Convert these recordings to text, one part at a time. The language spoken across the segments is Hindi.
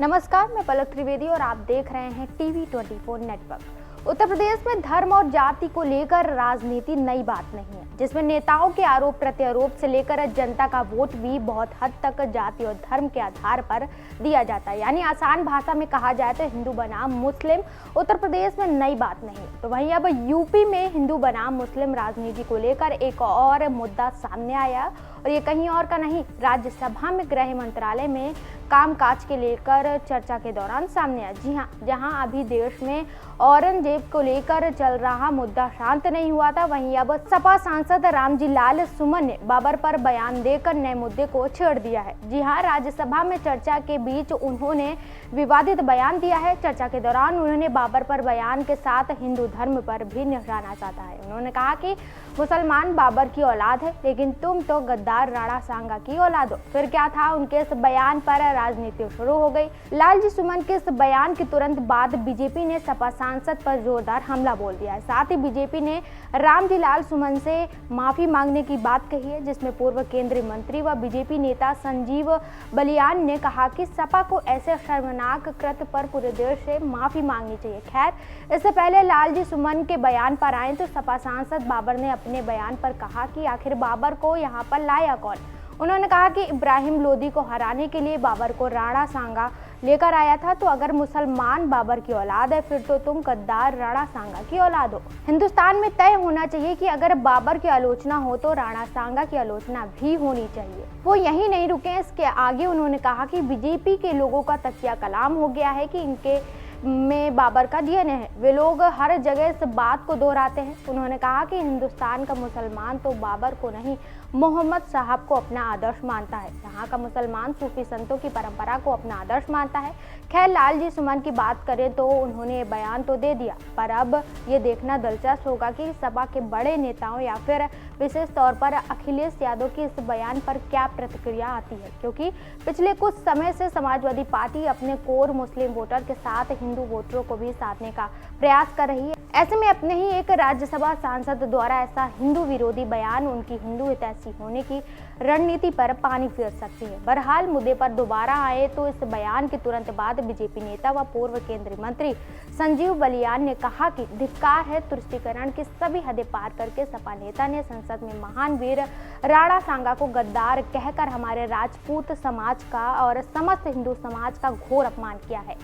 नमस्कार, मैं पलक त्रिवेदी और आप देख रहे हैं टीवी 24 नेटवर्क। उत्तर प्रदेश में धर्म और जाति को लेकर राजनीति नई बात नहीं है, जिसमें नेताओं के आरोप प्रत्यारोप से लेकर जनता का वोट भी बहुत हद तक जाति और धर्म के आधार पर दिया जाता है। यानी आसान भाषा में कहा जाए तो हिंदू बनाम मुस्लिम उत्तर प्रदेश में नई बात नहीं है। तो वहीं अब यूपी में हिंदू बनाम मुस्लिम राजनीति को लेकर एक और मुद्दा सामने आया और ये कहीं और का नहीं, राज्यसभा में गृह मंत्रालय में कामकाज के लेकर चर्चा के दौरान सामने आया। जी हाँ, जहां अभी देश में औरंगजेब को लेकर चल रहा मुद्दा शांत नहीं हुआ था, वहीं अब सपा सांसद रामजी लाल सुमन ने बाबर पर बयान देकर नए मुद्दे को छेड़ दिया है। जी हाँ, राज्यसभा में चर्चा के बीच उन्होंने विवादित बयान दिया है। चर्चा के दौरान उन्होंने बाबर पर बयान के साथ हिंदू धर्म पर भी निशाना साधा है। उन्होंने कहा कि मुसलमान बाबर की औलाद है, लेकिन तुम तो गद्दार राणा सांगा की औलाद हो। फिर क्या था, उनके इस बयान पर राजनीति शुरू हो गई। लालजी सुमन के इस बयान के तुरंत बाद बीजेपी ने सपा सांसद पर जोरदार हमला बोल दिया है। साथ ही बीजेपी ने रामजी लाल सुमन से माफी मांगने की बात कही है, जिसमें पूर्व केंद्रीय मंत्री व बीजेपी नेता संजीव बलियान ने कहा कि सपा को ऐसे शर्मनाक कृत्य पर पूरे देश से माफी मांगनी चाहिए। खैर, इससे पहले लालजी सुमन के बयान पर आए तो सपा सांसद बाबर ने अपने बयान पर कहा कि आखिर बाबर को यहाँ पर लाया कौन। उन्होंने कहा कि इब्राहिम लोदी को हराने के लिए बाबर को राणा सांगा लेकर आया था, तो अगर मुसलमान बाबर की औलाद है फिर तो तुम गद्दार राणा सांगा की औलाद हो। हिंदुस्तान में तय होना चाहिए कि अगर बाबर की आलोचना हो तो राणा सांगा की आलोचना भी होनी चाहिए। वो यही नहीं रुके, इसके आगे उन्होंने कहा कि बीजेपी के लोगों का तकिया कलाम हो गया है कि इनके में बाबर का डीएनए है। वे लोग हर जगह इस बात को दोहराते हैं। उन्होंने कहा कि हिंदुस्तान का मुसलमान तो बाबर को नहीं, मोहम्मद साहब को अपना आदर्श मानता है। यहाँ का मुसलमान सूफी संतों की परंपरा को अपना आदर्श मानता है। खैर, लालजी सुमन की बात करें तो उन्होंने बयान तो दे दिया, पर अब ये देखना दिलचस्प होगा कि सपा के बड़े नेताओं या फिर विशेष तौर पर अखिलेश यादव की इस बयान पर क्या प्रतिक्रिया आती है, क्योंकि पिछले कुछ समय से समाजवादी पार्टी अपने कोर मुस्लिम वोटर के साथ हिंदू वोटरों को भी साधने का प्रयास कर रही है। ऐसे में अपने ही एक राज्यसभा सांसद द्वारा ऐसा हिंदू विरोधी बयान उनकी हिंदू हितैषी होने की रणनीति पर पानी फेर सकती है। बहरहाल, मुद्दे पर दोबारा आए तो इस बयान के तुरंत बाद बीजेपी नेता व पूर्व केंद्रीय मंत्री संजीव बलियान ने कहा कि धिक्कार है, तुष्टीकरण की सभी हदें पार करके सपा नेता ने संसद में महान वीर राणा सांगा को गद्दार कहकर हमारे राजपूत समाज का और समस्त हिंदू समाज का घोर अपमान किया है।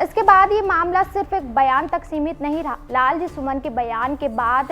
इसके बाद ये मामला सिर्फ एक बयान तक सीमित नहीं रहा। लालजी सुमन के बयान के बाद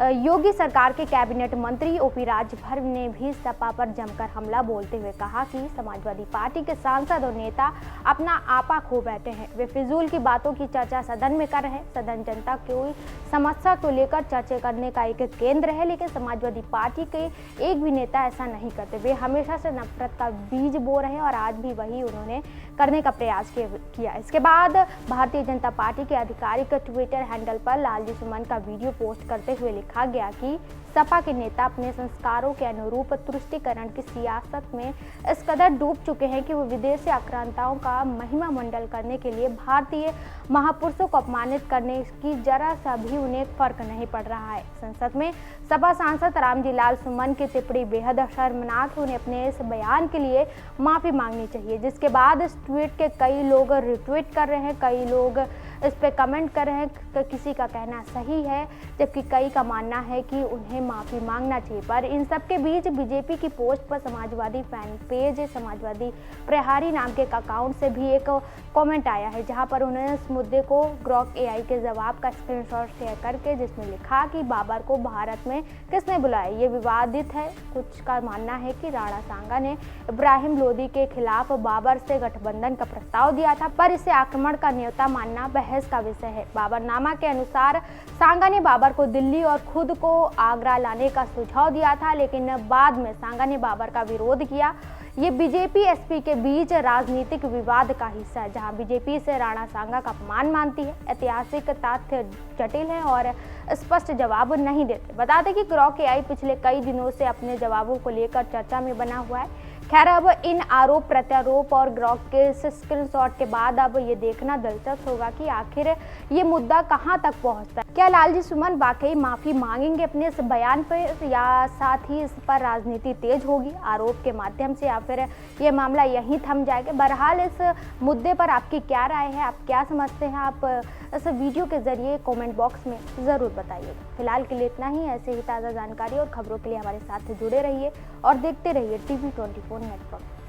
योगी सरकार के कैबिनेट मंत्री ओपी राजभर ने भी सपा पर जमकर हमला बोलते हुए कहा कि समाजवादी पार्टी के सांसद और नेता अपना आपा खो बैठे हैं। वे फिजूल की बातों की चर्चा सदन में कर रहे हैं। सदन जनता की समस्या को लेकर चर्चा करने का एक केंद्र है, लेकिन समाजवादी पार्टी के एक भी नेता ऐसा नहीं करते। वे हमेशा से नफरत का बीज बो रहे हैं और आज भी वही उन्होंने करने का प्रयास किया। इसके बाद भारतीय जनता पार्टी के आधिकारिक ट्विटर हैंडल पर लालजी सुमन का वीडियो पोस्ट करते हुए लिखा गया कि सपा के नेता अपने संस्कारों के अनुरूप तुष्टीकरण की सियासत में इस कदर डूब चुके हैं कि वो विदेशी आक्रांताओं का महिमा मंडल करने के लिए भारतीय महापुरुषों को अपमानित करने की जरा सा भी उन्हें फर्क नहीं पड़ रहा है। संसद में सपा सांसद रामजी लाल सुमन की टिप्पणी बेहद शर्मनाक है। उन्हें अपने इस बयान के लिए माफी मांगनी चाहिए, जिसके बाद इस ट्वीट के कई लोग रिट्वीट कर रहे हैं, कई लोग इस पे कमेंट कर रहे हैं। किसी का कहना सही है, जबकि कई का मानना है कि उन्हें माफी मांगना चाहिए। पर इन सब के बीच बीजेपी की पोस्ट पर समाजवादी फैन पेज समाजवादी प्रहारी नाम के एक अकाउंट से भी एक कमेंट आया है, जहां पर उन्होंने इस मुद्दे को ग्रॉक एआई के जवाब का स्क्रीनशॉट शेयर करके जिसमें लिखा कि बाबर को भारत में किसने बुलाया, ये विवादित है। कुछ का मानना है कि राणा सांगा ने इब्राहिम लोदी के खिलाफ बाबर से गठबंधन का प्रस्ताव दिया था, पर इसे आक्रमण का न्योता मानना बहस का विषय है। बाबरनामा के अनुसार सांगा ने बाबर को दिल्ली और खुद को आगरा लाने का सुझाव दिया था, लेकिन बाद में सांगा ने बाबर का विरोध किया। ये बीजेपी एसपी के बीच राजनीतिक विवाद का हिस्सा है, जहां बीजेपी से राणा सांगा का अपमान मानती है। ऐतिहासिक तथ्य जटिल हैं और स्पष्ट जवाब नहीं देते। बता दें कि ग्रॉक एआई पिछले कई दिनों से अपने जवाबों को लेकर चर्चा में बना हुआ है। खैर, अब इन आरोप प्रत्यारोप और ग्रॉक के स्क्रीनशॉट के बाद अब ये देखना दिलचस्प होगा कि आखिर ये मुद्दा कहां तक पहुंचता है। क्या लालजी सुमन वाकई माफी मांगेंगे अपने इस बयान पर, या साथ ही इस पर राजनीति तेज होगी आरोप के माध्यम से, या फिर ये मामला यहीं थम जाएगा। बहरहाल इस मुद्दे पर आपकी क्या राय है, आप क्या समझते हैं, आप इस वीडियो के जरिए कमेंट बॉक्स में ज़रूर बताइएगा। फिलहाल के लिए इतना ही। ऐसे ही ताज़ा जानकारी और खबरों के लिए हमारे साथ जुड़े रहिए और देखते रहिए TV24 नेटवर्क।